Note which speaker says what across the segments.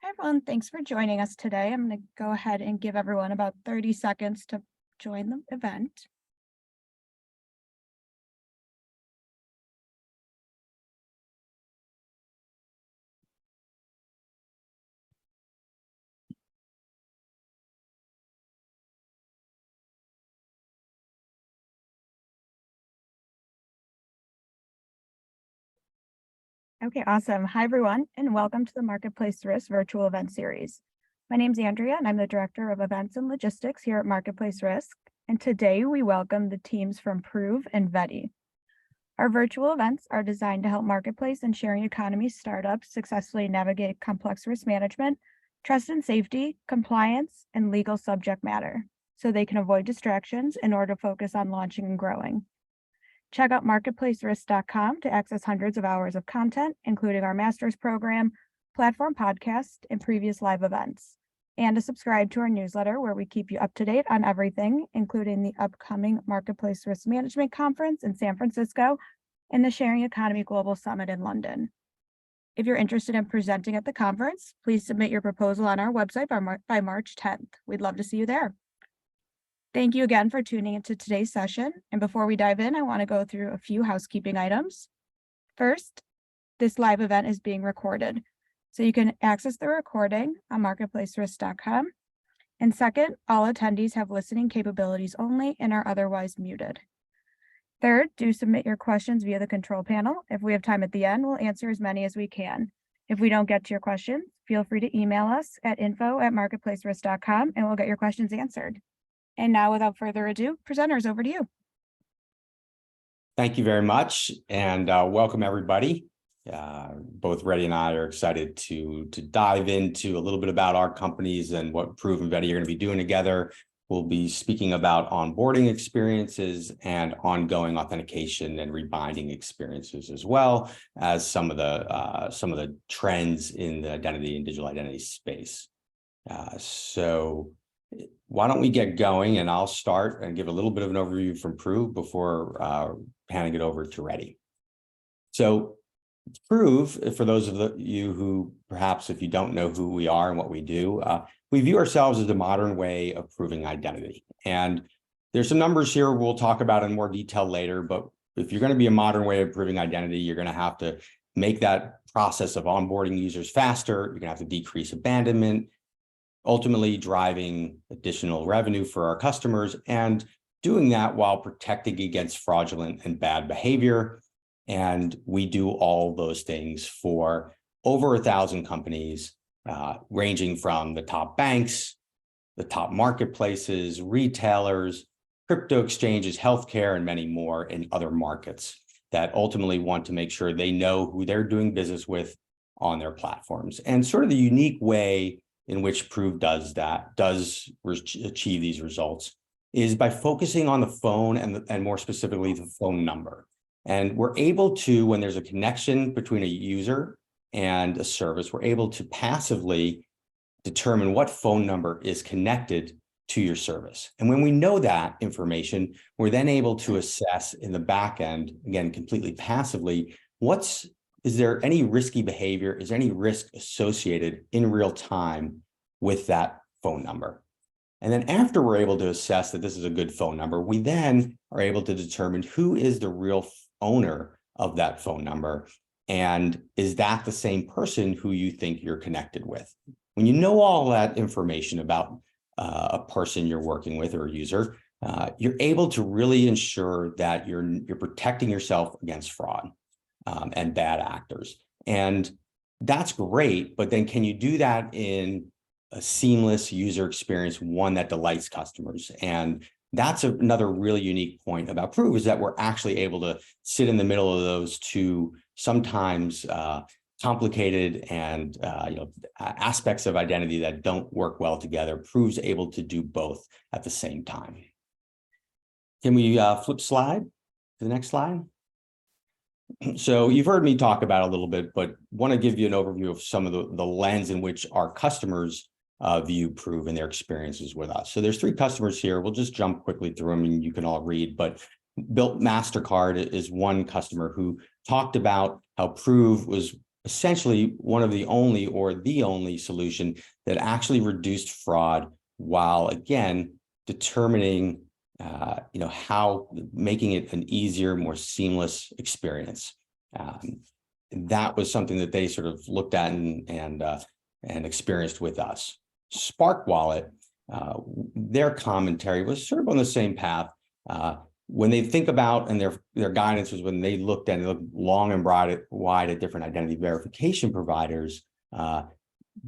Speaker 1: Hi, everyone. Thanks for joining us today. I'm going to go ahead and give everyone about 30 seconds to join the event. Okay, awesome. Hi, everyone, and welcome to the Marketplace Risk virtual event series. My name's Andrea, and I'm the Director of Events and Logistics here at Marketplace Risk. And today we welcome the teams from Prove and Vetty. Our virtual events are designed to help marketplace and sharing economy startups successfully navigate complex risk management, trust and safety, compliance, and legal subject matter, so they can avoid distractions in order to focus on launching and growing. Check out marketplacerisk.com to access hundreds of hours of content, including our master's program, platform podcast, and previous live events. And to subscribe to our newsletter where we keep you up to date on everything, including the upcoming Marketplace Risk Management Conference in San Francisco and the Sharing Economy Global Summit in London. If you're interested in presenting at the conference, please submit your proposal on our website by March 10th. We'd love to see you there. Thank you again for tuning into today's session. And before we dive in, I want to go through a few housekeeping items. First, this live event is being recorded, so you can access the recording on marketplacerisk.com. And second, all attendees have listening capabilities only and are otherwise muted. Third, do submit your questions via the control panel. If we have time at the end, we'll answer as many as we can. If we don't get to your question, feel free to email us at info@marketplacerisk.com and we'll get your questions answered. And now, without further ado, presenters, over to you.
Speaker 2: Thank you very much, and welcome everybody. Both Redi and I are excited to dive into a little bit about our companies and what Prove and Vetty are going to be doing together. We'll be speaking about onboarding experiences and ongoing authentication and rebinding experiences, as well as some of the trends in the identity and digital identity space. So why don't we get going, and I'll start and give a little bit of an overview from Prove before handing it over to Redi. So Prove, for those of you who perhaps if you don't know who we are and what we do, we view ourselves as a modern way of proving identity. And there's some numbers here we'll talk about in more detail later, but if you're going to be a modern way of proving identity, you're going to have to make that process of onboarding users faster. You're going to have to decrease abandonment, ultimately driving additional revenue for our customers, and doing that while protecting against fraudulent and bad behavior. And we do all those things for over 1,000 companies, ranging from the top banks, the top marketplaces, retailers, crypto exchanges, healthcare, and many more in other markets that ultimately want to make sure they know who they're doing business with on their platforms. And sort of the unique way in which Prove does achieve these results is by focusing on the phone and more specifically the phone number. And we're able to, when there's a connection between a user and a service, we're able to passively determine what phone number is connected to your service. And when we know that information, we're then able to assess in the back end, again, completely passively, is there any risky behavior? Is there any risk associated in real time with that phone number? And then after we're able to assess that this is a good phone number, we then are able to determine who is the real owner of that phone number. And is that the same person who you think you're connected with? When you know all that information about a person you're working with or a user, you're able to really ensure that you're protecting yourself against fraud and bad actors. And that's great, but then can you do that in a seamless user experience, one that delights customers? And that's another really unique point about Prove, is that we're actually able to sit in the middle of those two sometimes complicated and aspects of identity that don't work well together. Prove's able to do both at the same time. Can we flip slide to the next slide? So you've heard me talk about it a little bit, but want to give you an overview of some of the lens in which our customers view Prove and their experiences with us. So there's 3 customers here. We'll just jump quickly through them and you can all read, but Built MasterCard is one customer who talked about how Prove was essentially one of the only or the only solution that actually reduced fraud while, again, determining how making it an easier, more seamless experience. That was something that they sort of looked at and experienced with us. Spark Wallet, their commentary was sort of on the same path. When they think about, and their guidance was when they looked long and wide at different identity verification providers,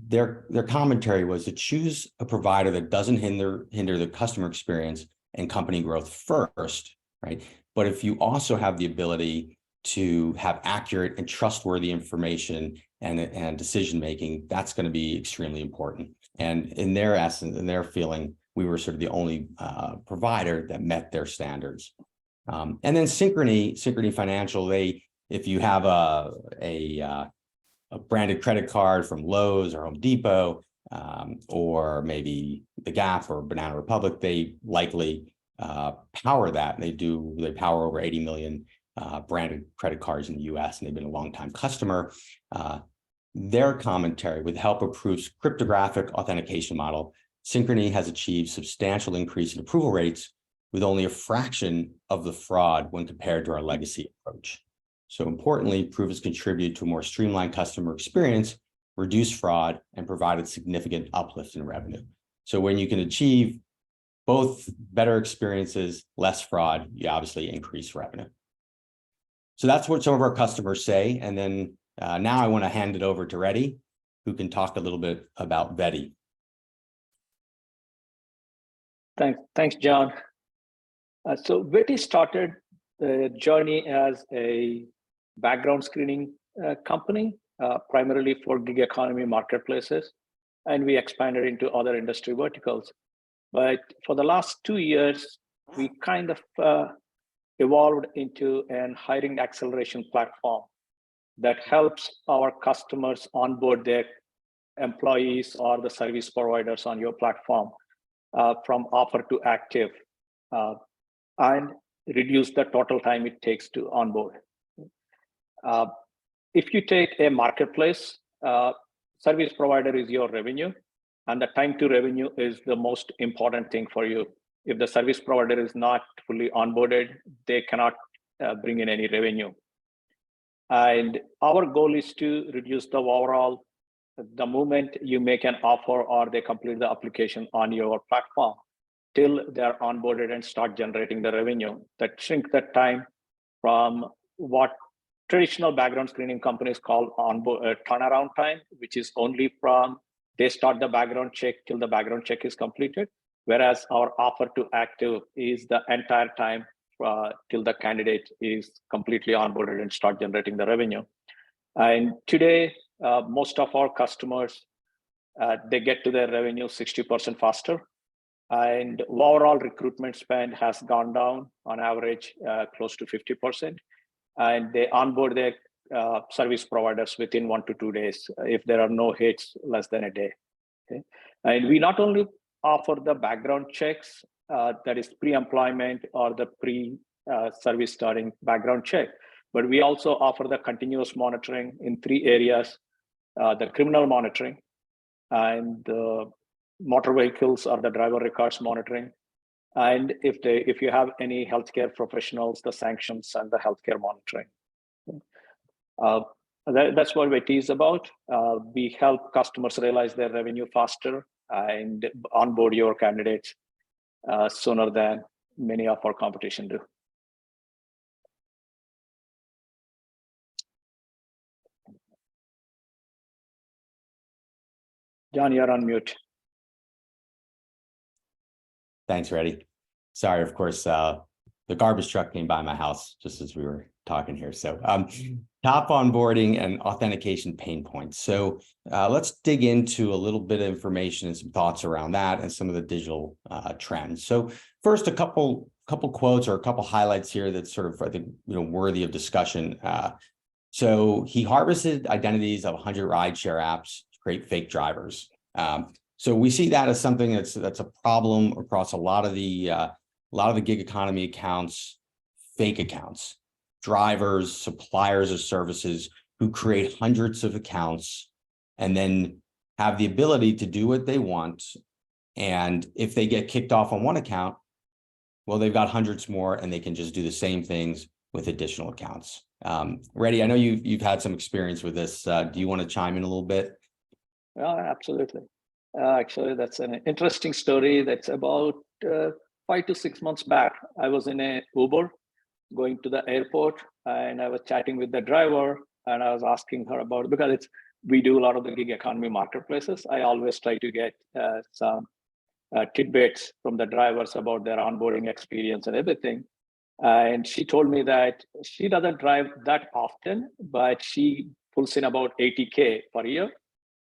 Speaker 2: their commentary was to choose a provider that doesn't hinder the customer experience and company growth first, right? But if you also have the ability to have accurate and trustworthy information and decision making, that's going to be extremely important. And in their essence, in their feeling, we were sort of the only provider that met their standards. And then Synchrony Financial, if you have a branded credit card from Lowe's or Home Depot, or maybe the Gap or Banana Republic, they likely power that. They power over 80 million branded credit cards in the US, and they've been a longtime customer. Their commentary, with the help of Proof's cryptographic authentication model, Synchrony has achieved substantial increase in approval rates with only a fraction of the fraud when compared to our legacy approach. So importantly, Proof has contributed to a more streamlined customer experience, reduced fraud, and provided significant uplift in revenue. So when you can achieve both better experiences, less fraud, you obviously increase revenue. So that's what some of our customers say. And then now I want to hand it over to Redi, who can talk a little bit about Vetty.
Speaker 3: Thanks, John. So Vetty started the journey as a background screening company, primarily for gig economy marketplaces, and we expanded into other industry verticals. But for the last 2 years, we kind of evolved into an hiring acceleration platform that helps our customers onboard their employees or the service providers on your platform from offer to active, and reduce the total time it takes to onboard. If you take a marketplace, service provider is your revenue, and the time to revenue is the most important thing for you. If the service provider is not fully onboarded, they cannot bring in any revenue. And our goal is to reduce the overall, the moment you make an offer or they complete the application on your platform, till they're onboarded and start generating the revenue, that shrink that time from what traditional background screening companies call turnaround time, which is only from they start the background check till the background check is completed. Whereas our offer to active is the entire time till the candidate is completely onboarded and start generating the revenue. And today, most of our customers, they get to their revenue 60% faster. And overall recruitment spend has gone down on average close to 50%. And they onboard their service providers within 1 to 2 days if there are no hits less than a day. Okay? And we not only offer the background checks, that is pre-employment or the pre-service starting background check, but we also offer the continuous monitoring in 3 areas: the criminal monitoring, and the motor vehicles or the driver records monitoring, and if you have any healthcare professionals, the sanctions and the healthcare monitoring. That's what Vetty is about. We help customers realize their revenue faster and onboard your candidates sooner than many of our competition do. John, you're on mute.
Speaker 2: Thanks, Redi. Sorry, of course, the garbage truck came by my house just as we were talking here. So top onboarding and authentication pain points. So let's dig into a little bit of information and some thoughts around that and some of the digital trends. So first, a couple quotes or a couple highlights here that's sort of, I think, worthy of discussion. So he harvested identities of 100 rideshare apps to create fake drivers. So we see that as something that's a problem across a lot of the gig economy accounts, fake accounts, drivers, suppliers of services who create hundreds of accounts and then have the ability to do what they want. And if they get kicked off on one account, well, they've got hundreds more and they can just do the same things with additional accounts. Redi, I know you've had some experience with this. Do you want to chime in a little bit?
Speaker 3: Yeah, absolutely. Actually, that's an interesting story. That's about 5 to 6 months back. I was in a Uber going to the airport, and I was chatting with the driver, and I was asking her about, because we do a lot of the gig economy marketplaces. I always try to get some tidbits from the drivers about their onboarding experience and everything. And she told me that she doesn't drive that often, but she pulls in about 80K per year.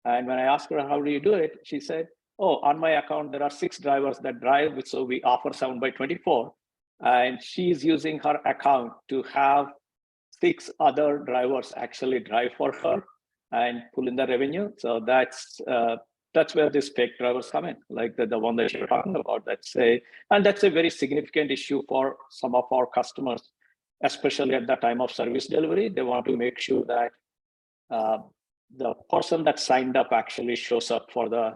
Speaker 3: And when I asked her, how do you do it? She said, oh, on my account, there are 6 drivers that drive, so we offer 7x24. And she's using her account to have 6 other drivers actually drive for her and pull in the revenue. So that's where these fake drivers come in, like the one that you're talking about. And that's a very significant issue for some of our customers, especially at the time of service delivery. They want to make sure that the person that signed up actually shows up for the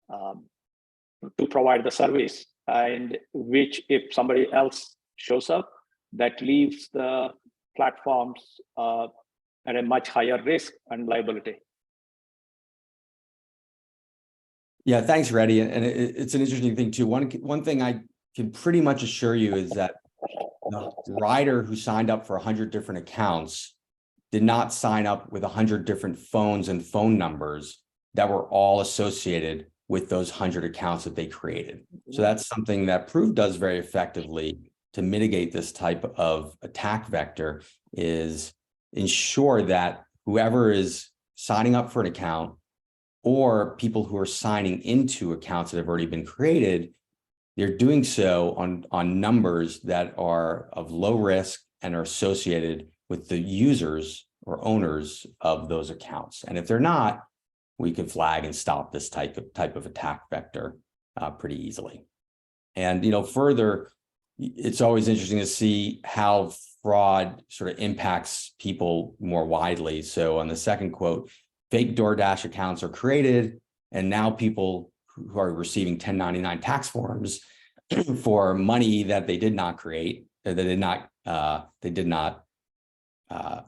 Speaker 3: to provide the service, and which, if somebody else shows up, that leaves the platforms at a much higher risk and liability.
Speaker 2: Yeah, thanks, Redi. And it's an interesting thing too. One thing I can pretty much assure you is that the rider who signed up for 100 different accounts did not sign up with 100 different phones and phone numbers that were all associated with those 100 accounts that they created. So that's something that Prove does very effectively to mitigate this type of attack vector, is ensure that whoever is signing up for an account or people who are signing into accounts that have already been created, they're doing so on numbers that are of low risk and are associated with the users or owners of those accounts. And if they're not, we can flag and stop this type of attack vector pretty easily. And further, it's always interesting to see how fraud sort of impacts people more widely. So on the second quote, fake DoorDash accounts are created, and now people who are receiving 1099 tax forms for money that they did not create, that they did not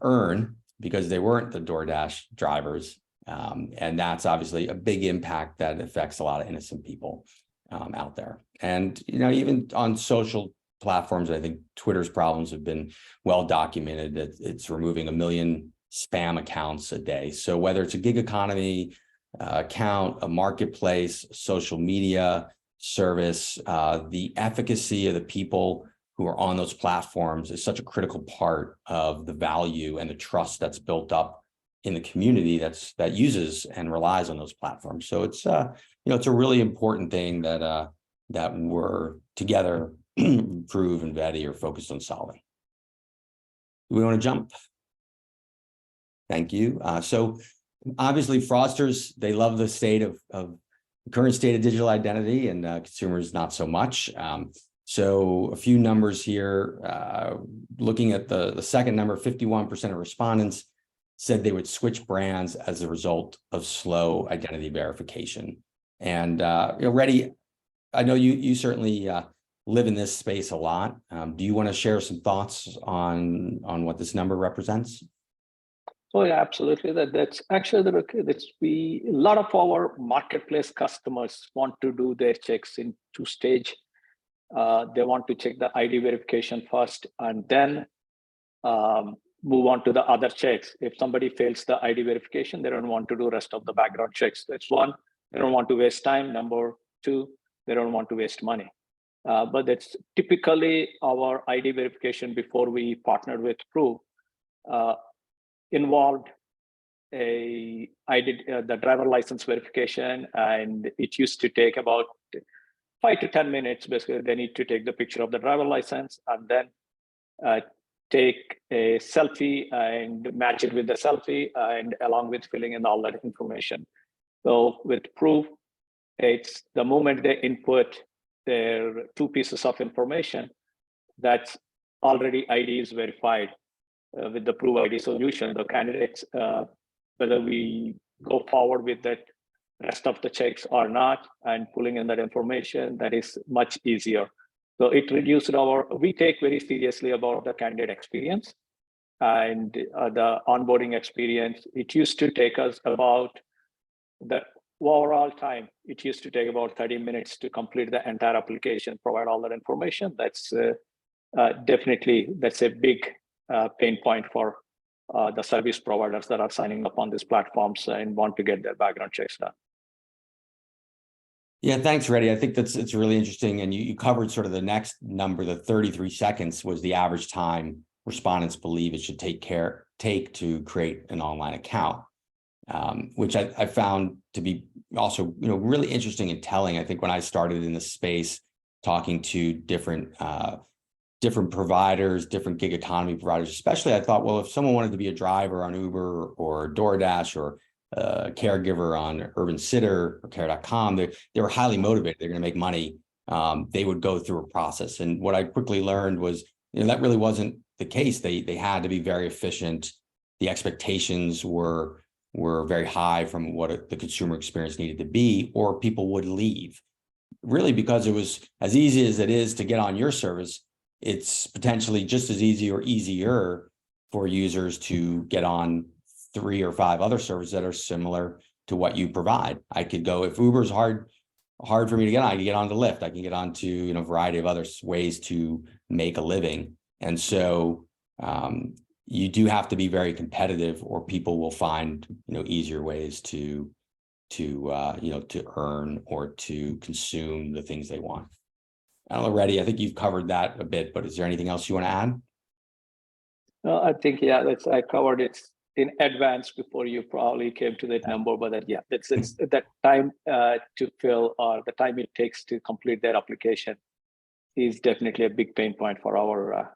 Speaker 2: earn because they weren't the DoorDash drivers. And that's obviously a big impact that affects a lot of innocent people out there. And, even on social platforms, I think Twitter's problems have been well documented. That it's removing 1 million spam accounts a day. So whether it's a gig economy account, a marketplace, social media service, the efficacy of the people who are on those platforms is such a critical part of the value and the trust that's built up in the community that uses and relies on those platforms. So it's it's a really important thing that we're together, Prove and Vetty, are focused on solving. Do we want to jump? Thank you. So obviously fraudsters, they love the state of current state of digital identity, and consumers not so much. So a few numbers here, looking at the second number, 51% of respondents said they would switch brands as a result of slow identity verification. And Redi, I know you certainly live in this space a lot. Do you want to share some thoughts on what this number represents?
Speaker 3: Oh yeah, absolutely. That's actually a lot of our marketplace customers want to do their checks in 2-stage. They want to check the ID verification first and then move on to the other checks. If somebody fails the ID verification, they don't want to do rest of the background checks. That's one. They don't want to waste time. Number 2, they don't want to waste money. But that's typically our ID verification before we partnered with Prove involved the driver license verification, and it used to take about 5 to 10 minutes. Basically, they need to take the picture of the driver license and then take a selfie and match it with the selfie, and along with filling in all that information. So with Prove, it's the moment they input their 2 pieces of information, that's already ID is verified. with the Prove ID solution, the candidates, whether we go forward with that rest of the checks or not, and pulling in that information, that is much easier. So it reduced we take very seriously about the candidate experience and the onboarding experience. It used to take us about the overall time. It used to take about 30 minutes to complete the entire application, provide all that information. That's definitely, that's a big pain point for the service providers that are signing up on these platforms and want to get their background checks done.
Speaker 2: Yeah, thanks, Redi. I think it's really interesting. And you covered sort of the next number, the 33 seconds was the average time respondents believe it should take to create an online account, which I found to be also, really interesting and telling. I think when I started in this space, talking to different providers, different gig economy providers, especially, I thought, well, if someone wanted to be a driver on Uber or DoorDash or a caregiver on Urban Sitter or Care.com, they were highly motivated. They're going to make money. They would go through a process. And what I quickly learned was, that really wasn't the case. They had to be very efficient. The expectations were very high from what the consumer experience needed to be, or people would leave. Really, because it was as easy as it is to get on your service, it's potentially just as easy or easier for users to get on 3 or 5 other services that are similar to what you provide. I could go, if Uber's hard for me to get on, I can get onto Lyft. I can get onto a variety of other ways to make a living. And so you do have to be very competitive, or people will find easier ways to earn or to consume the things they want. I don't know, Redi, I think you've covered that a bit, but is there anything else you want to add?
Speaker 3: No, I think, I covered it in advance before you probably came to that number, but it's that time to fill, or the time it takes to complete that application is definitely a big pain point for our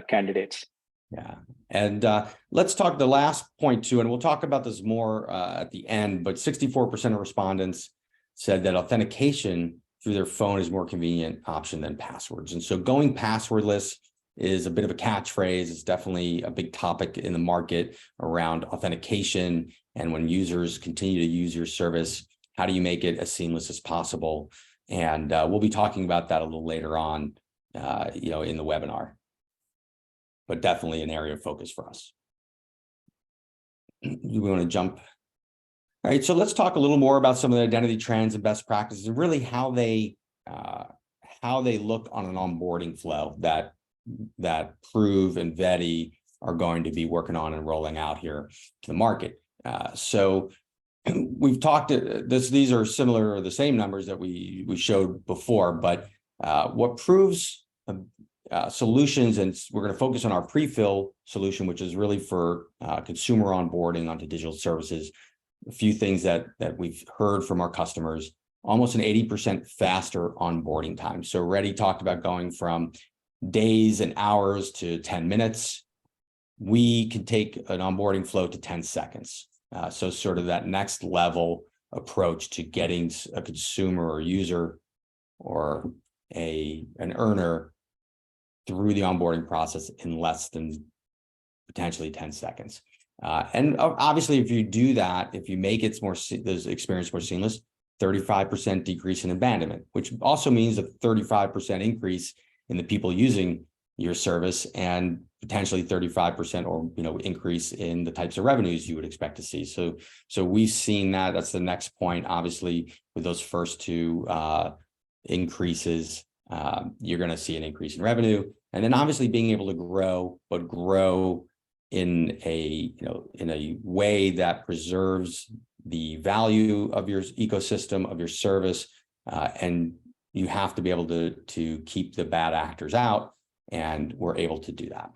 Speaker 3: candidates.
Speaker 2: Yeah. And let's talk the last point too, and we'll talk about this more at the end, but 64% of respondents said that authentication through their phone is more convenient option than passwords. And so going passwordless is a bit of a catchphrase. It's definitely a big topic in the market around authentication. And when users continue to use your service, how do you make it as seamless as possible? And we'll be talking about that a little later on, in the webinar, but definitely an area of focus for us. We want to jump. All right, so let's talk a little more about some of the identity trends and best practices, and really how they look on an onboarding flow that Prove and Vetty are going to be working on and rolling out here to the market. So we've talked, these are similar or the same numbers that we showed before, but what Prove's solutions, and we're going to focus on our pre-fill solution, which is really for consumer onboarding onto digital services. A few things that we've heard from our customers: almost an 80% faster onboarding time. So Redi talked about going from days and hours to 10 minutes. We can take an onboarding flow to 10 seconds. So sort of that next level approach to getting a consumer or user or an earner through the onboarding process in less than potentially 10 seconds. And obviously, if you do that, if you make it this experience more seamless, 35% decrease in abandonment, which also means a 35% increase in the people using your service, and potentially 35% or increase in the types of revenues you would expect to see. So we've seen that. That's the next point. Obviously, with those first 2 increases, you're going to see an increase in revenue, and then obviously being able to grow in a way that preserves the value of your ecosystem, of your service, and you have to be able to keep the bad actors out, and we're able to do that.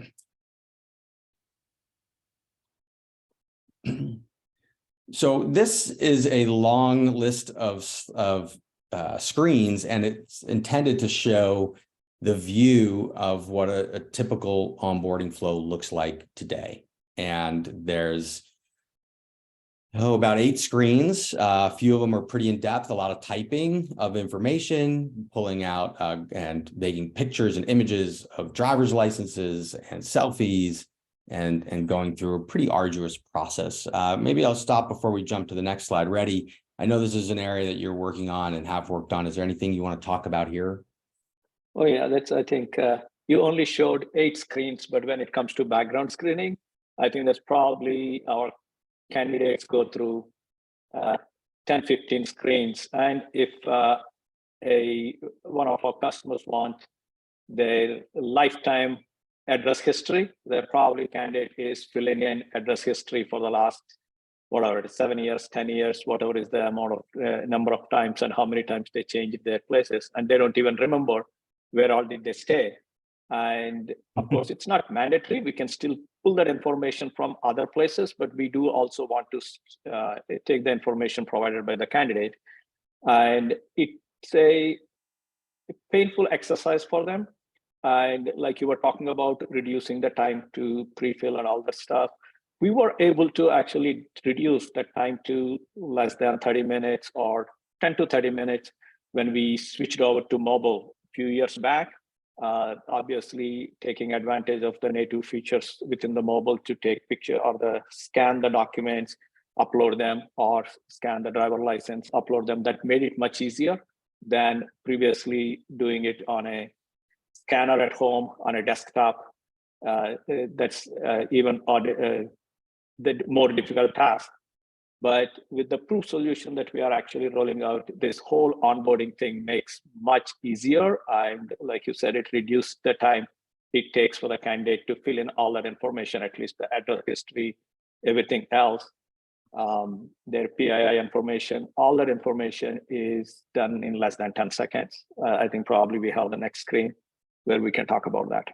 Speaker 2: So this is a long list of screens, and it's intended to show the view of what a typical onboarding flow looks like today. And there's about 8 screens. A few of them are pretty in depth, a lot of typing of information, pulling out and making pictures and images of driver's licenses and selfies, and going through a pretty arduous process. Maybe I'll stop before we jump to the next slide. Redi, I know this is an area that you're working on and have worked on. Is there anything you want to talk about here?
Speaker 3: Oh yeah, I think you only showed 8 screens, but when it comes to background screening, I think that's probably our candidates go through 10, 15 screens. And if one of our customers wants their lifetime address history, their probably candidate is filling in address history for the last, whatever it is, 7 years, 10 years, whatever is the amount of number of times and how many times they changed their places. And they don't even remember where all did they stay. And of course, it's not mandatory. We can still pull that information from other places, but we do also want to take the information provided by the candidate. And it's a painful exercise for them. And like you were talking about reducing the time to pre-fill and all that stuff, we were able to actually reduce the time to less than 30 minutes or 10 to 30 minutes when we switched over to mobile a few years back. Obviously, taking advantage of the native features within the mobile to take picture or scan the documents, upload them, or scan the driver license, upload them. That made it much easier than previously doing it on a scanner at home on a desktop. That's even the more difficult task. But with the proof solution that we are actually rolling out, this whole onboarding thing makes much easier. And like you said, it reduced the time it takes for the candidate to fill in all that information, at least the address history, everything else, their PII information, all that information is done in less than 10 seconds. I think probably we have the next screen where we can talk about that.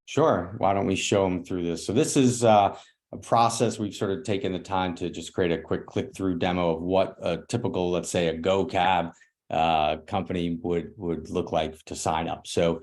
Speaker 2: Sure. Why don't we show them through this? So this is a process. We've sort of taken the time to just create a quick click-through demo of what a typical, let's say, a Go Cab company would look like to sign up. So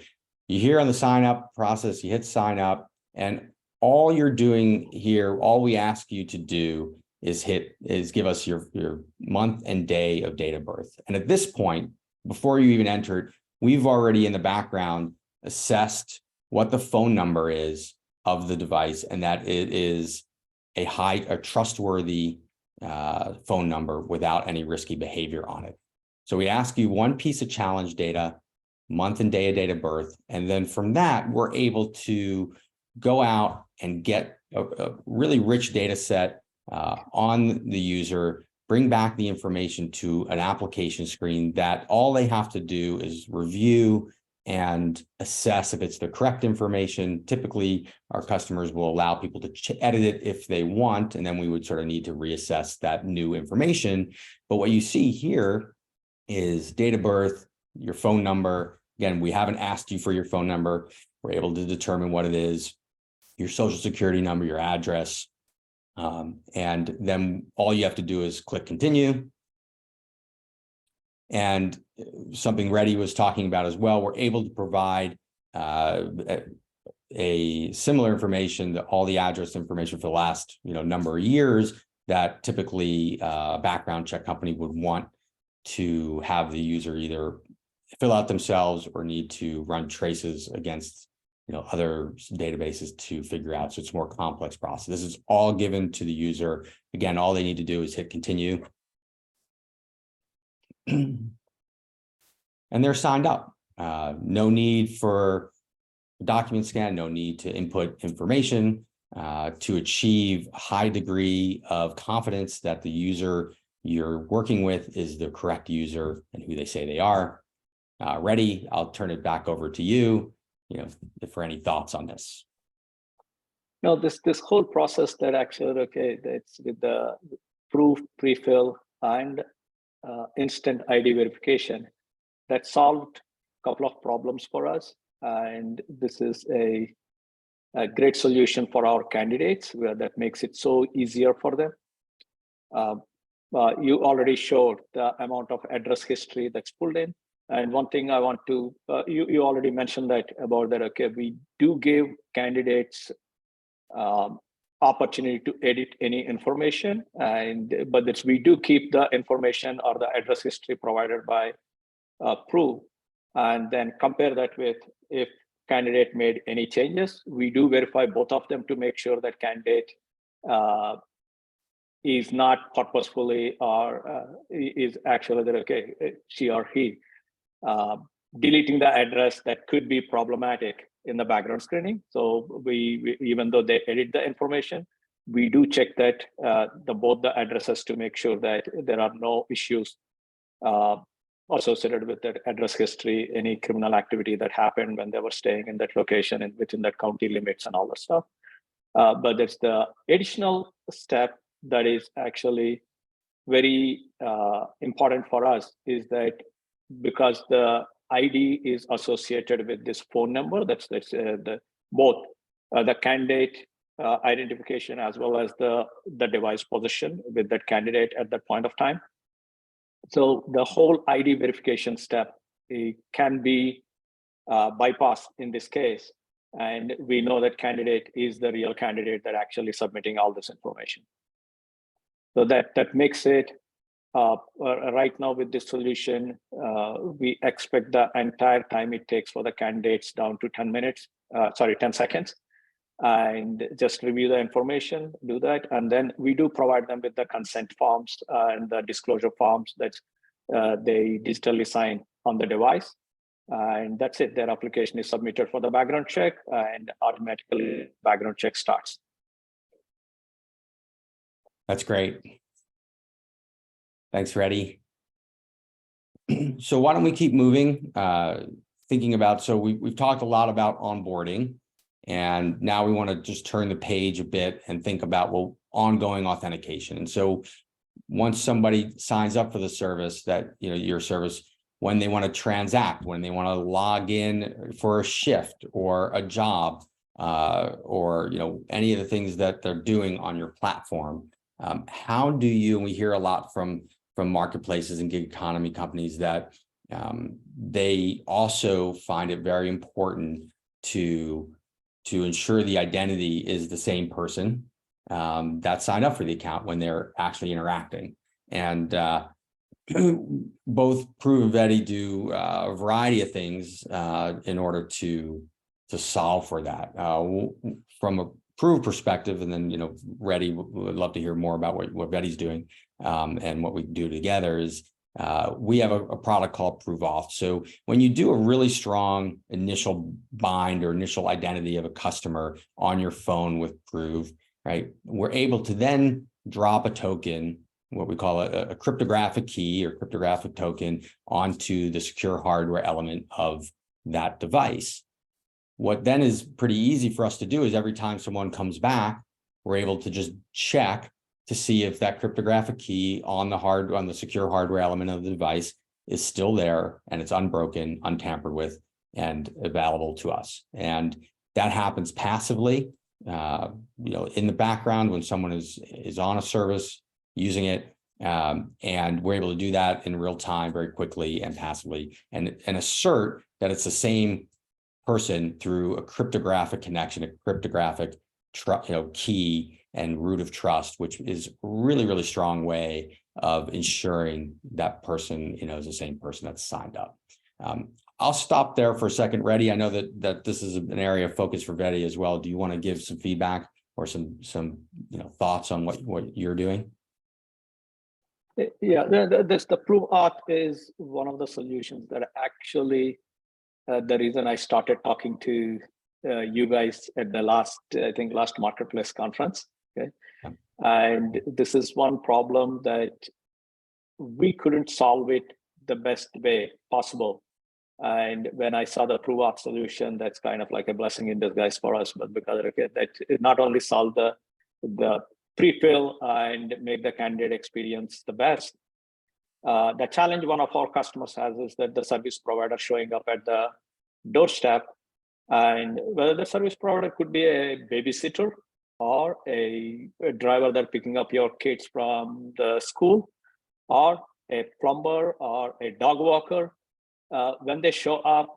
Speaker 2: you hear on the sign up process, you hit sign up, and all you're doing here, all we ask you to do is give us your month and day of date of birth. And at this point, before you even enter it, we've already in the background assessed what the phone number is of the device, and that it is a trustworthy phone number without any risky behavior on it. So we ask you one piece of challenge data, month and day of date of birth, and then from that, we're able to go out and get a really rich data set on the user, bring back the information to an application screen that all they have to do is review and assess if it's the correct information. Typically, our customers will allow people to edit it if they want, and then we would sort of need to reassess that new information. But what you see here is date of birth, your phone number. Again, we haven't asked you for your phone number. We're able to determine what it is, your social security number, your address, and then all you have to do is click continue. And something Redi was talking about as well, we're able to provide a similar information, all the address information for the last number of years that typically a background check company would want to have the user either fill out themselves or need to run traces against other databases to figure out. So it's a more complex process. This is all given to the user. Again, all they need to do is hit continue. And they're signed up. No need for a document scan, no need to input information to achieve a high degree of confidence that the user you're working with is the correct user and who they say they are. Redi, I'll turn it back over to you, for any thoughts on this.
Speaker 3: No, this whole process that actually, that's with the proof, pre-fill, and instant ID verification, that solved a couple of problems for us. And this is a great solution for our candidates that makes it so easier for them. You already showed the amount of address history that's pulled in. And one thing I want to, you already mentioned that we do give candidates opportunity to edit any information, but we do keep the information or the address history provided by proof, and then compare that with if candidate made any changes. We do verify both of them to make sure that candidate is not purposefully or is actually that okay, she or he deleting the address that could be problematic in the background screening. So we even though they edit the information, we do check that both the addresses to make sure that there are no issues associated with that address history, any criminal activity that happened when they were staying in that location and within that county limits and all that stuff. But there's the additional step that is actually very important for us is that because the ID is associated with this phone number, that's both the candidate identification as well as the device position with that candidate at that point of time. So the whole ID verification step can be bypassed in this case. And we know that candidate is the real candidate that actually submitting all this information. So that makes it right now with this solution, we expect the entire time it takes for the candidates down to 10 seconds. And just review the information, do that. And then we do provide them with the consent forms and the disclosure forms that they digitally sign on the device. And that's it. Their application is submitted for the background check and automatically background check starts.
Speaker 2: That's great. Thanks, Redi. So why don't we keep moving, thinking about, so we've talked a lot about onboarding, and now we want to just turn the page a bit and think about, well, ongoing authentication. And so once somebody signs up for the service that, your service, when they want to transact, when they want to log in for a shift or a job, or, any of the things that they're doing on your platform, how do you, and we hear a lot from marketplaces and gig economy companies that they also find it very important to ensure the identity is the same person that signed up for the account when they're actually interacting. And both Prove and Vetty do a variety of things in order to solve for that. From a Prove perspective, and then Redi would love to hear more about what Vetty's doing, and what we do together is we have a product called Prove Auth. So when you do a really strong initial bind or initial identity of a customer on your phone with Prove, right, we're able to then drop a token, what we call a cryptographic key or cryptographic token, onto the secure hardware element of that device. What then is pretty easy for us to do is every time someone comes back, we're able to just check to see if that cryptographic key on the secure hardware element of the device is still there and it's unbroken, untampered with, and available to us. And that happens passively, in the background when someone is on a service using it, and we're able to do that in real time, very quickly and passively, and assert that it's the same person through a cryptographic connection, a cryptographic key and root of trust, which is really, really strong way of ensuring that person, is the same person that's signed up. I'll stop there for a second. Redi, I know that this is an area of focus for Vetty as well. Do you want to give some feedback or some thoughts on what you're doing?
Speaker 3: Yeah, the Prove Auth is one of the solutions that actually the reason I started talking to you guys at the last marketplace conference. Okay, yeah. And this is one problem that we couldn't solve it the best way possible. And when I saw the Prove Auth solution, that's kind of like a blessing in disguise for us, but because that it not only solved the pre-fill and make the candidate experience the best. The challenge one of our customers has is that the service provider showing up at the doorstep, and whether the service provider could be a babysitter or a driver that picking up your kids from the school, or a plumber or a dog walker. When they show up,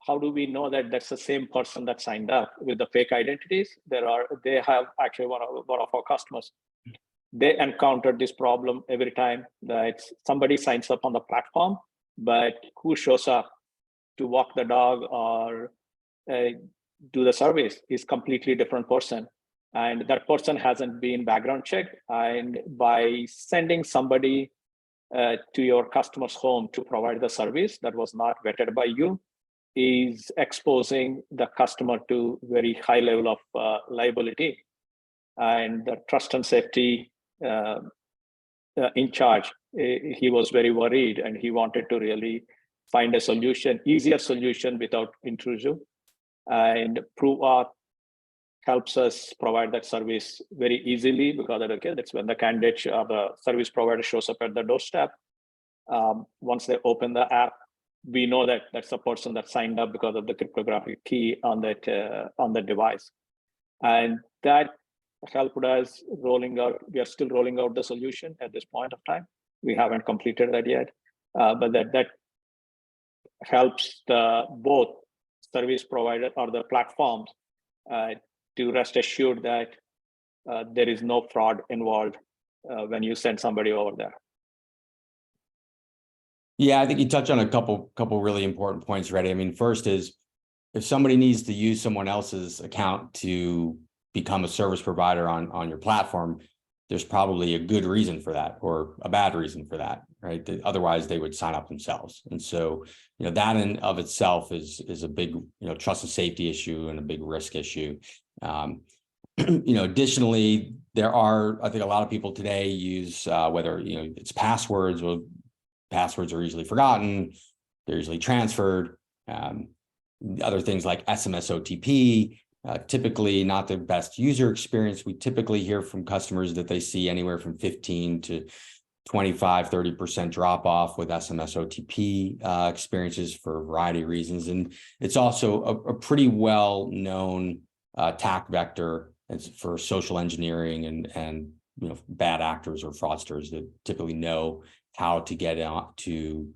Speaker 3: how do we know that that's the same person that signed up with the fake identities? They have actually one of our customers. They encountered this problem every time that somebody signs up on the platform, but who shows up to walk the dog or do the service is completely different person. And that person hasn't been background checked. And by sending somebody to your customer's home to provide the service that was not vetted by you is exposing the customer to very high level of liability. And the trust and safety in charge, he was very worried, and he wanted to really find a solution, easier solution without intrusive. And ProveAuth helps us provide that service very easily, because that's when the candidate or the service provider shows up at the doorstep. Once they open the app, we know that that's the person that signed up because of the cryptographic key on the device. And that helped us rolling out. We are still rolling out the solution at this point of time. We haven't completed that yet, but that helps both service provider or the platforms to rest assured that there is no fraud involved when you send somebody over there.
Speaker 2: Yeah, I think you touched on a couple really important points, Redi. I mean, first is if somebody needs to use someone else's account to become a service provider on your platform, there's probably a good reason for that or a bad reason for that, right? Otherwise, they would sign up themselves. And so, that in of itself is a big, trust and safety issue and a big risk issue. Additionally, there are, I think a lot of people today use whether, it's passwords. Well, passwords are easily forgotten. They're easily transferred. Other things like SMS OTP, typically not the best user experience. We typically hear from customers that they see anywhere from 15 to 25, 30% drop off with SMS OTP experiences for a variety of reasons. And it's also a pretty well-known attack vector for social engineering and bad actors or fraudsters that typically know how to get out to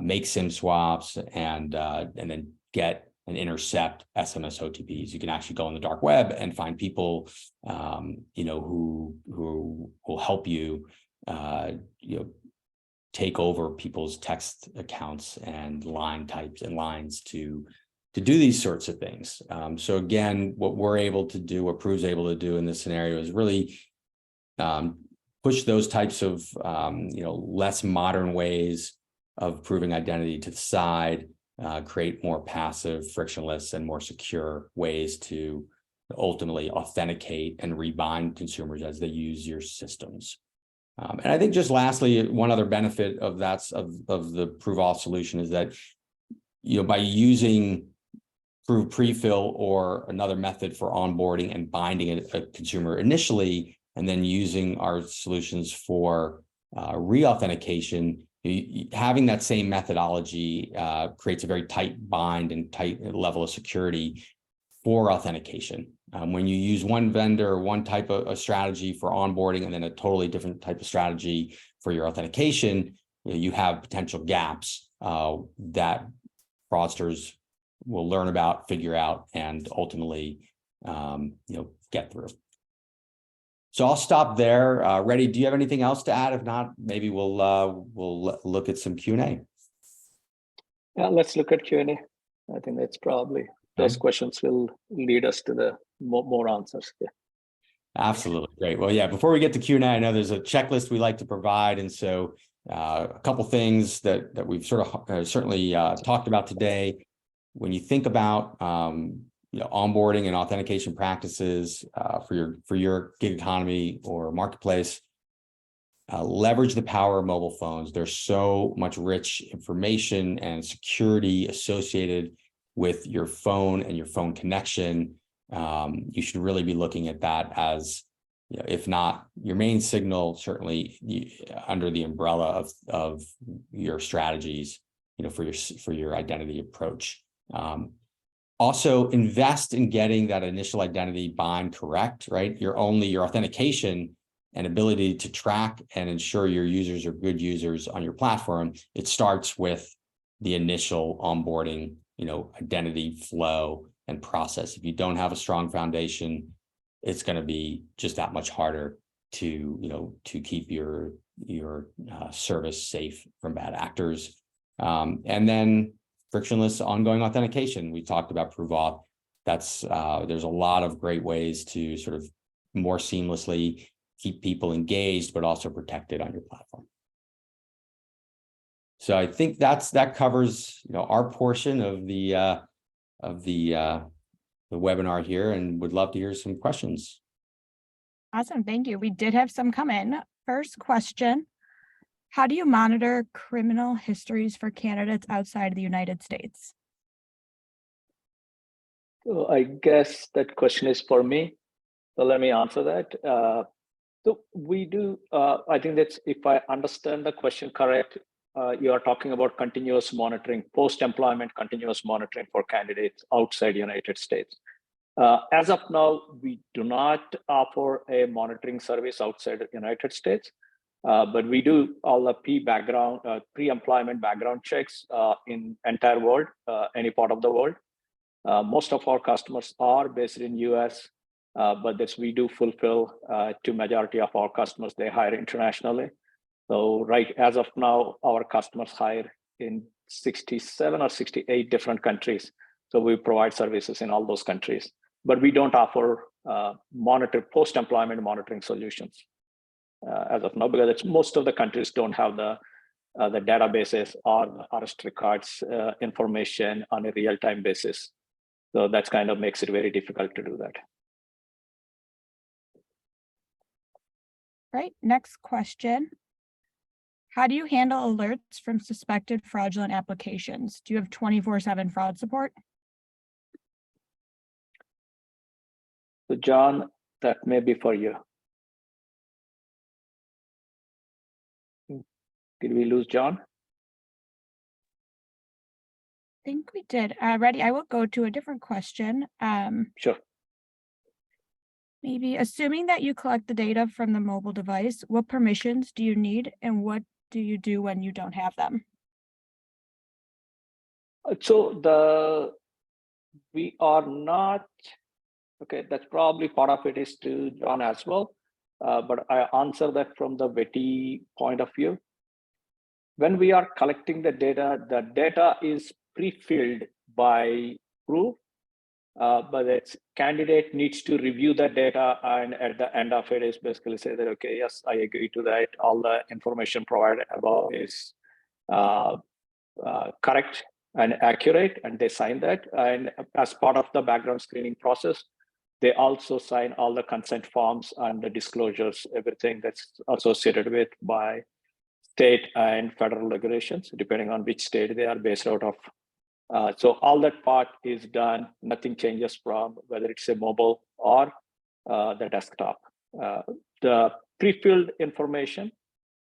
Speaker 2: make SIM swaps and then get and intercept SMS OTPs. You can actually go on the dark web and find people, who will help you, take over people's text accounts and line types and lines to do these sorts of things. So again, what we're able to do, what Prove's able to do in this scenario is really push those types of, less modern ways of proving identity to the side, create more passive, frictionless, and more secure ways to ultimately authenticate and rebind consumers as they use your systems. And I think just lastly, one other benefit of the ProveAuth solution is that, by using Prove Prefill or another method for onboarding and binding a consumer initially, and then using our solutions for re-authentication, having that same methodology creates a very tight bind and tight level of security for authentication. When you use one vendor, one type of a strategy for onboarding, and then a totally different type of strategy for your authentication, you have potential gaps that fraudsters will learn about, figure out, and ultimately, get through. So I'll stop there. Redi, do you have anything else to add? If not, maybe we'll look at some Q&A.
Speaker 3: Yeah, let's look at Q&A. I think that's probably those questions will lead us to the more answers. Yeah.
Speaker 2: Absolutely. Great. Well, yeah, before we get to Q&A, I know there's a checklist we like to provide. And so a couple things that we've sort of certainly talked about today. When you think about onboarding and authentication practices for your gig economy or marketplace, leverage the power of mobile phones. There's so much rich information and security associated with your phone and your phone connection. You should really be looking at that as, if not your main signal, certainly under the umbrella of your strategies, for your identity approach. Also invest in getting that initial identity bind correct, right? Your authentication and ability to track and ensure your users are good users on your platform. It starts with the initial onboarding, identity flow and process. If you don't have a strong foundation, it's going to be just that much harder to keep your service safe from bad actors. And then frictionless ongoing authentication. We talked about ProveAuth. there's a lot of great ways to sort of more seamlessly keep people engaged, but also protected on your platform. So I think that covers, our portion of the webinar here, and would love to hear some questions.
Speaker 1: Awesome, thank you. We did have some come in. First question, how do you monitor criminal histories for candidates outside of the United States?
Speaker 3: So I guess that question is for me. So let me answer that. So we do, I think that's, if I understand the question correct, you are talking about continuous monitoring, post-employment continuous monitoring for candidates outside the United States. As of now, we do not offer a monitoring service outside the United States, but we do all the pre-employment background checks in entire world, any part of the world. Most of our customers are based in US, but this we do fulfill to majority of our customers, they hire internationally. So right as of now, our customers hire in 67 or 68 different countries. So we provide services in all those countries, but we don't offer post-employment monitoring solutions as of now, because most of the countries don't have the databases or the arrest records information on a real-time basis. So that kind of makes it very difficult to do that.
Speaker 1: Right, next question. How do you handle alerts from suspected fraudulent applications? Do you have 24/7 fraud support?
Speaker 3: So John, that may be for you. Did we lose John?
Speaker 1: I think we did. Redi, I will go to a different question.
Speaker 3: Sure.
Speaker 1: Maybe assuming that you collect the data from the mobile device, what permissions do you need and what do you do when you don't have them?
Speaker 3: So we are not, okay, that's probably part of it is to John as well, but I answer that from the Vetty point of view. When we are collecting the data is pre-filled by proof, but its candidate needs to review the data, and at the end of it is basically say that, okay, yes, I agree to that. All the information provided above is correct and accurate, and they sign that. And as part of the background screening process, they also sign all the consent forms and the disclosures, everything that's associated with by state and federal regulations, depending on which state they are based out of. So all that part is done. Nothing changes from whether it's a mobile or the desktop. The pre-filled information,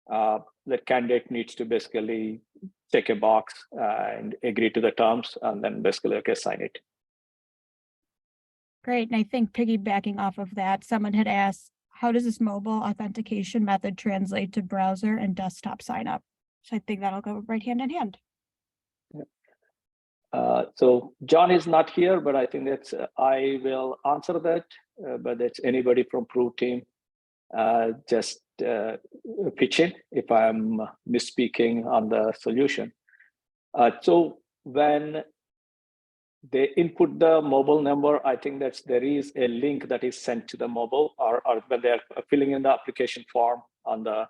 Speaker 3: the candidate needs to basically check a box and agree to the terms, and then basically, okay, sign it.
Speaker 1: Great. And I think piggybacking off of that, someone had asked, how does this mobile authentication method translate to browser and desktop sign up? So I think that'll go right hand in hand.
Speaker 3: So John is not here, but I think that's, I will answer that, but that's anybody from Proof team, just pitch in if I'm misspeaking on the solution. So when they input the mobile number, I think that there is a link that is sent to the mobile, or when they're filling in the application form on the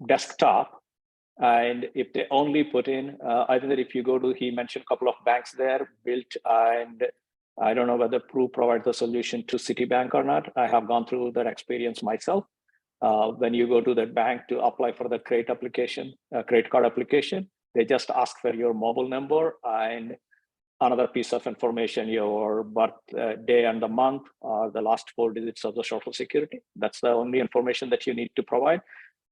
Speaker 3: desktop. And if they only put in, I think that if you go to, he mentioned a couple of banks there built, and I don't know whether Proof provides the solution to Citibank or not. I have gone through that experience myself. When you go to that bank to apply for the credit card application, they just ask for your mobile number and another piece of information, your birth day and the month, or the last 4 digits of the Social Security. That's the only information that you need to provide.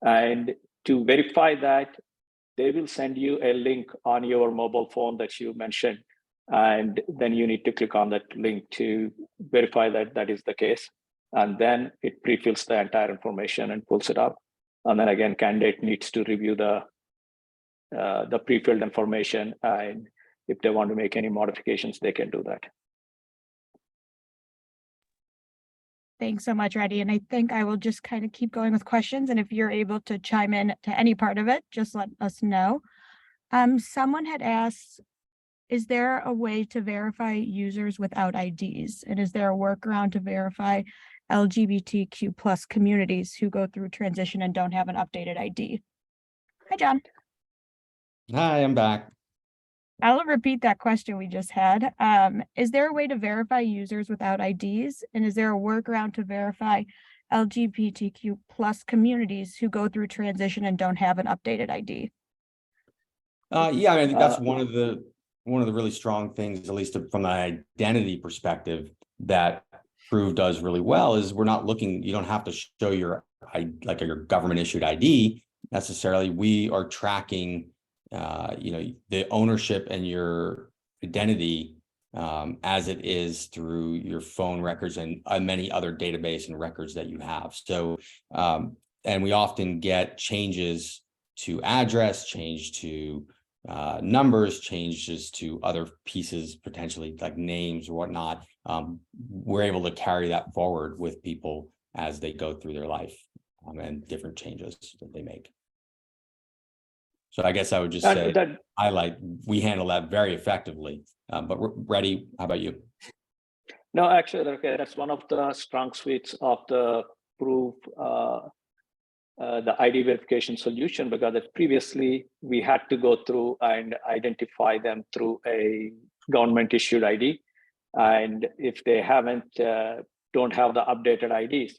Speaker 3: And to verify that, they will send you a link on your mobile phone that you mentioned. And then you need to click on that link to verify that that is the case. And then it pre-fills the entire information and pulls it up. And then again, candidate needs to review the pre-filled information, and if they want to make any modifications, they can do that.
Speaker 1: Thanks so much, Redi. And I think I will just kind of keep going with questions. And if you're able to chime in to any part of it, just let us know. Someone had asked, is there a way to verify users without IDs? And is there a workaround to verify LGBTQ plus communities who go through transition and don't have an updated ID? Hi, John.
Speaker 2: Hi, I'm back.
Speaker 1: I'll repeat that question we just had. Is there a way to verify users without IDs? And is there a workaround to verify LGBTQ plus communities who go through transition and don't have an updated ID?
Speaker 2: Yeah, I think that's one of the really strong things, at least from an identity perspective, that Prove does really well is we're not looking, you don't have to show your government issued ID necessarily. We are tracking the ownership and your identity as it is through your phone records and many other database and records that you have. So and we often get changes to address, change to numbers, changes to other pieces, potentially like names or whatnot. We're able to carry that forward with people as they go through their life and different changes that they make. So I guess I would just say we handle that very effectively. But Redi, how about you?
Speaker 3: No, actually, okay, that's one of the strong suites of the Prove, the ID verification solution, because previously we had to go through and identify them through a government issued ID. And if they don't have the updated IDs,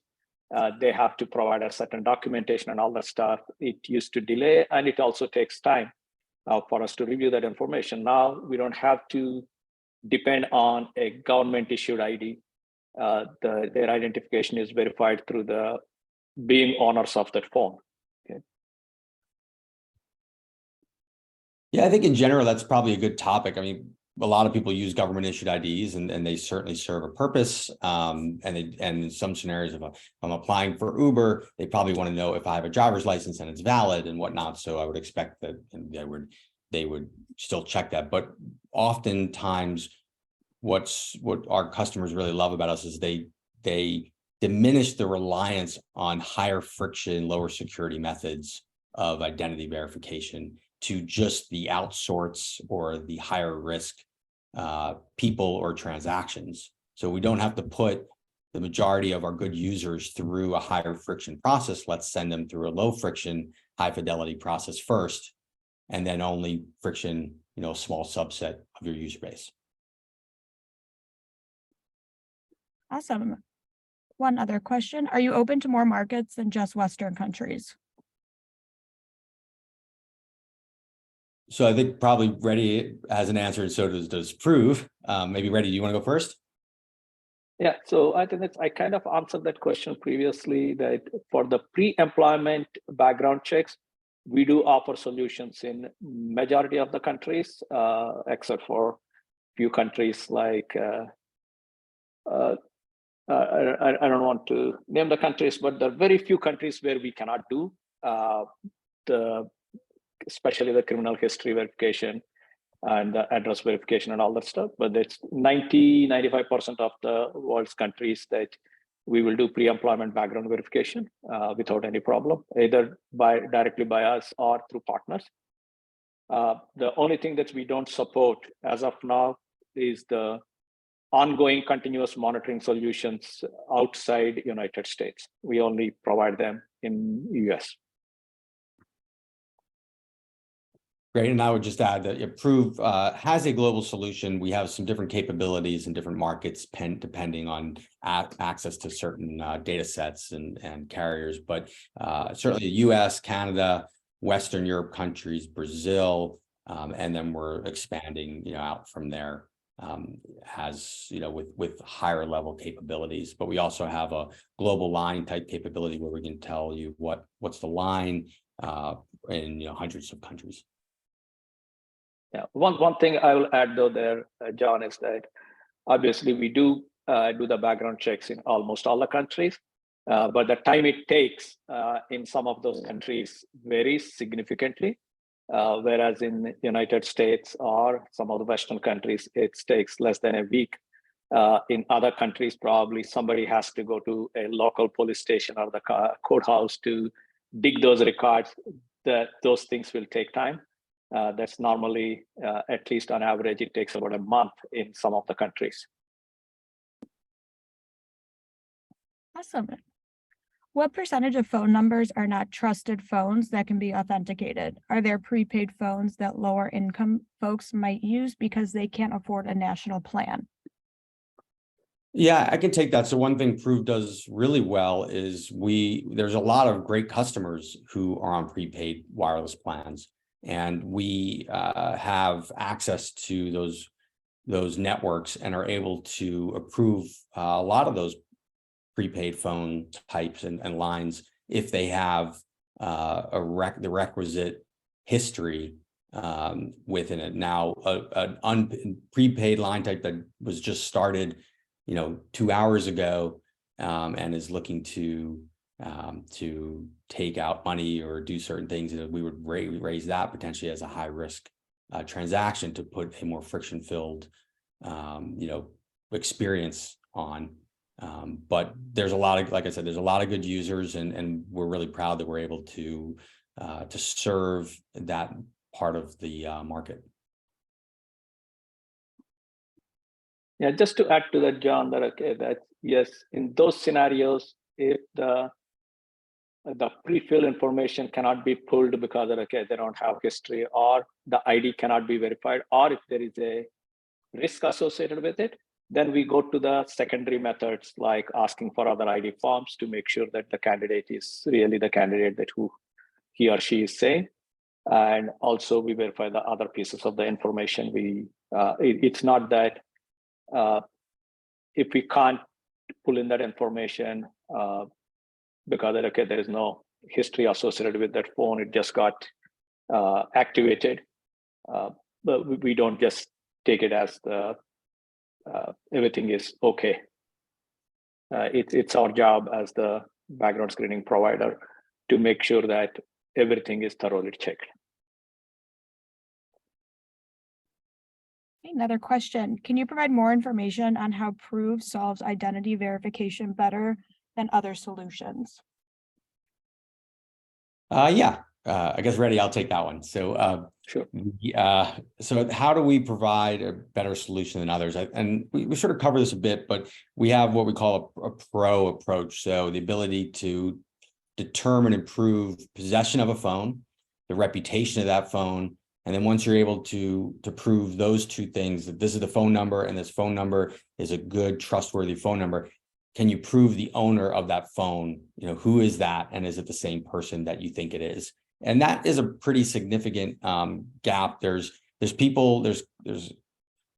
Speaker 3: they have to provide a certain documentation and all that stuff. It used to delay, and it also takes time for us to review that information. Now we don't have to depend on a government issued ID. Their identification is verified through the being owners of that phone. Okay.
Speaker 2: Yeah, I think in general, that's probably a good topic. I mean, a lot of people use government issued IDs and they certainly serve a purpose. And in some scenarios, if I'm applying for Uber, they probably want to know if I have a driver's license and it's valid and whatnot. So I would expect that they would still check that. But oftentimes what our customers really love about us is they diminish the reliance on higher friction, lower security methods of identity verification to just the outsource or the higher risk people or transactions. So we don't have to put the majority of our good users through a higher friction process. Let's send them through a low friction, high fidelity process first, and then only friction, a small subset of your user base.
Speaker 1: Awesome. One other question. Are you open to more markets than just Western countries?
Speaker 2: So I think probably Redi has an answer, and so does Prove. Maybe Redi, do you want to go first?
Speaker 3: Yeah, so I think I kind of answered that question previously, that for the pre-employment background checks, we do offer solutions in majority of the countries, except for few countries like, I don't want to name the countries, but there are very few countries where we cannot do especially the criminal history verification and the address verification and all that stuff. But it's 95% of the world's countries that we will do pre-employment background verification without any problem, either directly by us or through partners. The only thing that we don't support as of now is the ongoing continuous monitoring solutions outside United States. We only provide them in US.
Speaker 2: Great, and I would just add that Prove has a global solution. We have some different capabilities in different markets, depending on access to certain data sets and carriers. But certainly the US, Canada, Western Europe countries, Brazil, and then we're expanding, out from there. Has with higher level capabilities, but we also have a global line type capability where we can tell you what's the line in hundreds of countries.
Speaker 3: Yeah, one thing I will add though there, John, is that obviously we do the background checks in almost all the countries, but the time it takes in some of those countries varies significantly. Whereas in United States or some of the Western countries, it takes less than a week. In other countries, probably somebody has to go to a local police station or the courthouse to dig those records. Those things will take time. That's normally, at least on average, it takes about a month in some of the countries.
Speaker 1: Awesome. What percentage of phone numbers are not trusted phones that can be authenticated? Are there prepaid phones that lower income folks might use because they can't afford a national plan?
Speaker 2: Yeah, I can take that. So one thing Prove does really well is there's a lot of great customers who are on prepaid wireless plans, and we have access to those networks and are able to approve a lot of those prepaid phone types and lines if they have the requisite history within it. Now, an prepaid line type that was just started 2 hours ago and is looking to take out money or do certain things, we would raise that potentially as a high risk transaction to put a more friction filled experience on. But there's a lot of, like I said, there's a lot of good users, and we're really proud that we're able to serve that part of the market.
Speaker 3: Yeah, just to add to that, John, that yes, in those scenarios, if the pre-fill information cannot be pulled because they don't have history, or the ID cannot be verified, or if there is a risk associated with it, then we go to the secondary methods like asking for other ID forms to make sure that the candidate is really the candidate that who he or she is saying. And also we verify the other pieces of the information. It's not that if we can't pull in that information because there is no history associated with that phone, it just got activated, but we don't just take it as the everything is okay. It's our job as the background screening provider to make sure that everything is thoroughly checked.
Speaker 1: Another question. Can you provide more information on how Prove solves identity verification better than other solutions?
Speaker 2: Yeah, I guess Redi, I'll take that one. So
Speaker 3: sure.
Speaker 2: So how do we provide a better solution than others? And we sort of cover this a bit, but we have what we call a pro approach. So the ability to determine and prove possession of a phone, the reputation of that phone. And then once you're able to prove those two things, that this is the phone number and this phone number is a good, trustworthy phone number, can you prove the owner of that phone? Who is that? And is it the same person that you think it is? And that is a pretty significant gap. There's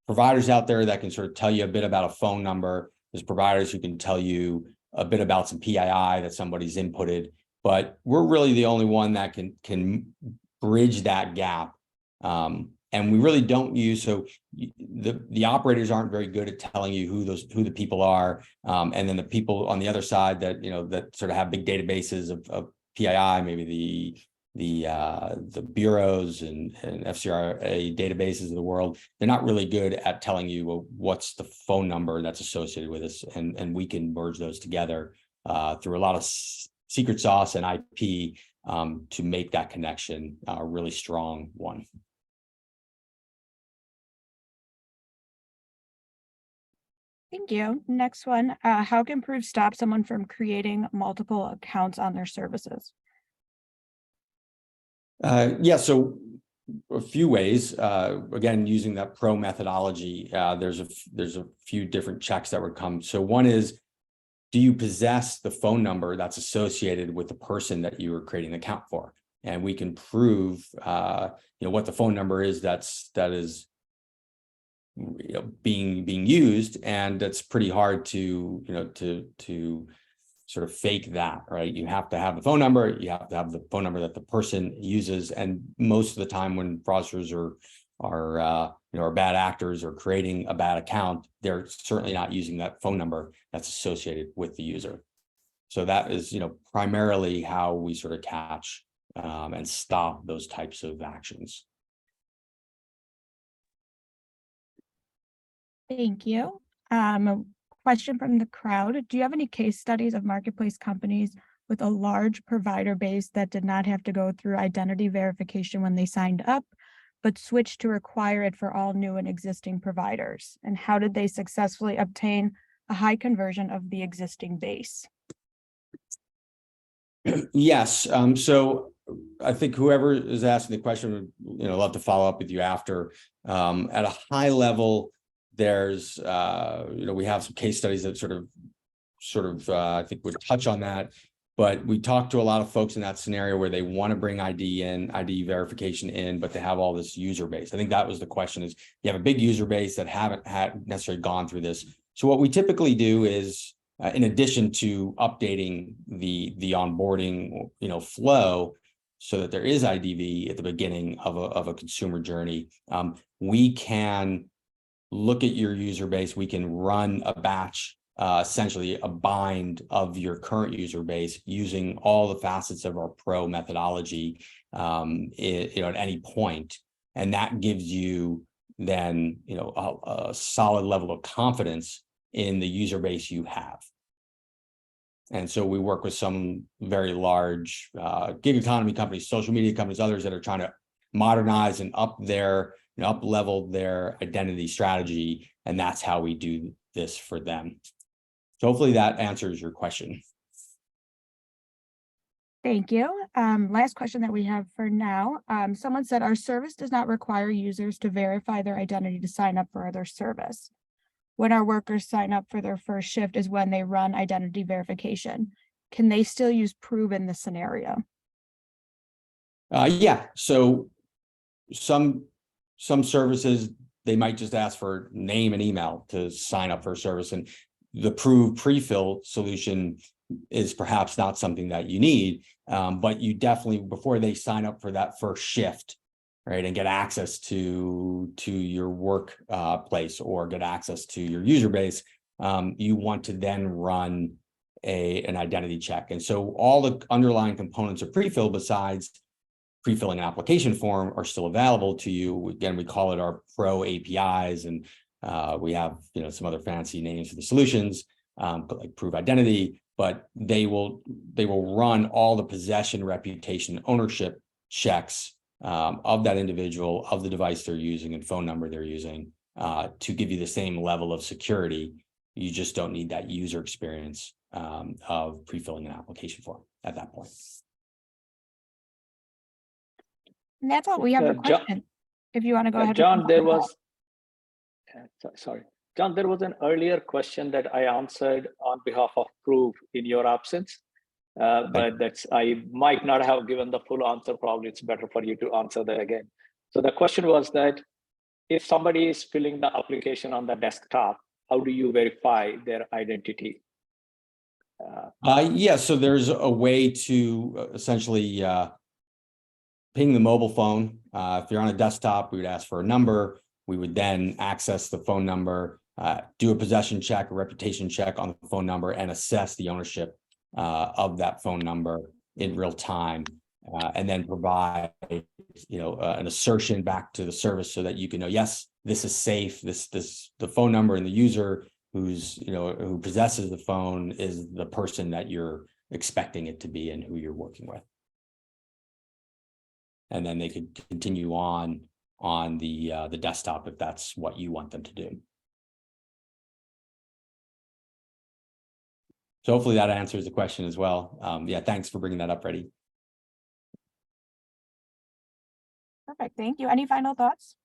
Speaker 2: providers out there that can sort of tell you a bit about a phone number. There's providers who can tell you a bit about some PII that somebody's inputted, but we're really the only one that can bridge that gap. And we really don't use, so the operators aren't very good at telling you who the people are. And then the people on the other side that, that sort of have big databases of PII, maybe the bureaus and FCRA databases of the world, they're not really good at telling you, well, what's the phone number that's associated with this. And we can merge those together through a lot of secret sauce and IP to make that connection a really strong one.
Speaker 1: Thank you. Next one, how can Prove stop someone from creating multiple accounts on their services?
Speaker 2: Yeah, so a few ways. Again, using that pro methodology, there's a few different checks that would come. So one is, do you possess the phone number that's associated with the person that you are creating an account for? And we can prove, what the phone number is that is being used, and that's pretty hard to sort of fake that, right? You have to have the phone number, you have to have the phone number that the person uses, and most of the time when fraudsters are bad actors or creating a bad account, they're certainly not using that phone number that's associated with the user. So that is primarily how we sort of catch and stop those types of actions.
Speaker 1: Thank you. Question from the crowd. Do you have any case studies of marketplace companies with a large provider base that did not have to go through identity verification when they signed up? but switched to require it for all new and existing providers? And how did they successfully obtain a high conversion of the existing base?
Speaker 2: Yes. So I think whoever is asking the question would, love to follow up with you after. At a high level, there's, we have some case studies that sort of, I think would touch on that. But we talked to a lot of folks in that scenario where they want to bring ID verification in, but they have all this user base. I think that was the question: is you have a big user base that haven't necessarily gone through this. So what we typically do is, in addition to updating the onboarding, flow, so that there is IDV at the beginning of a consumer journey, we can look at your user base. We can run a batch, essentially a bind of your current user base using all the facets of our pro methodology, at any point, and that gives you then a solid level of confidence in the user base you have. And so we work with some very large gig economy companies, social media companies, others that are trying to modernize and up level their identity strategy, and that's how we do this for them. So hopefully that answers your question.
Speaker 1: Thank you. Last question that we have for now. Someone said our service does not require users to verify their identity to sign up for their service. When our workers sign up for their first shift is when they run identity verification. Can they still use Prove in this scenario?
Speaker 2: Yeah. So some services, they might just ask for name and email to sign up for a service, and the Prove pre-fill solution is perhaps not something that you need, but you definitely, before they sign up for that first shift, right, and get access to your work place or get access to your user base, you want to then run an identity check. And so all the underlying components of pre-fill, besides pre-filling an application form, are still available to you. Again, we call it our Pro APIs, and we have some other fancy names for the solutions, like Prove Identity, but they will run all the possession, reputation, ownership checks of that individual, of the device they're using and phone number they're using, to give you the same level of security. You just don't need that user experience of pre-filling an application form at that point.
Speaker 1: And that's all we have for questions. If you want to go ahead.
Speaker 3: John, John, there was an earlier question that I answered on behalf of Prove in your absence, but I might not have given the full answer. Probably it's better for you to answer that again. So the question was that if somebody is filling the application on the desktop, how do you verify their identity?
Speaker 2: Yeah, so there's a way to essentially ping the mobile phone. If you're on a desktop, we would ask for a number. We would then access the phone number, do a possession check, a reputation check on the phone number, and assess the ownership of that phone number in real time, and then provide an assertion back to the service so that you can know, yes, this is safe. The phone number and the user who possesses the phone is the person that you're expecting it to be and who you're working with. And then they could continue on the desktop if that's what you want them to do. So hopefully that answers the question as well. Yeah, thanks for bringing that up, Redi.
Speaker 1: Perfect. Thank you. Any final thoughts?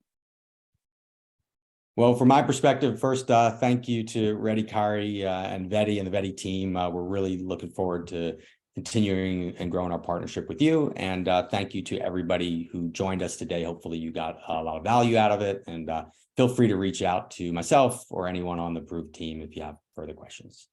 Speaker 2: Well, from my perspective, first, thank you to Redi Karry and Vetty and the Vetty team. We're really looking forward to continuing and growing our partnership with you. And thank you to everybody who joined us today. Hopefully you got a lot of value out of it. And feel free to reach out to myself or anyone on the Prove team if you have further questions.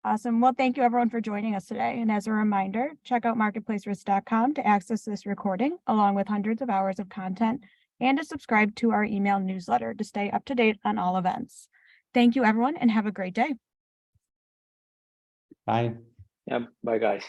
Speaker 1: Awesome. Well, thank you everyone for joining us today. And as a reminder, check out marketplacerisk.com to access this recording, along with hundreds of hours of content, and to subscribe to our email newsletter to stay up to date on all events. Thank you, everyone, and have a great day.
Speaker 2: Bye.
Speaker 3: Yeah, bye, guys.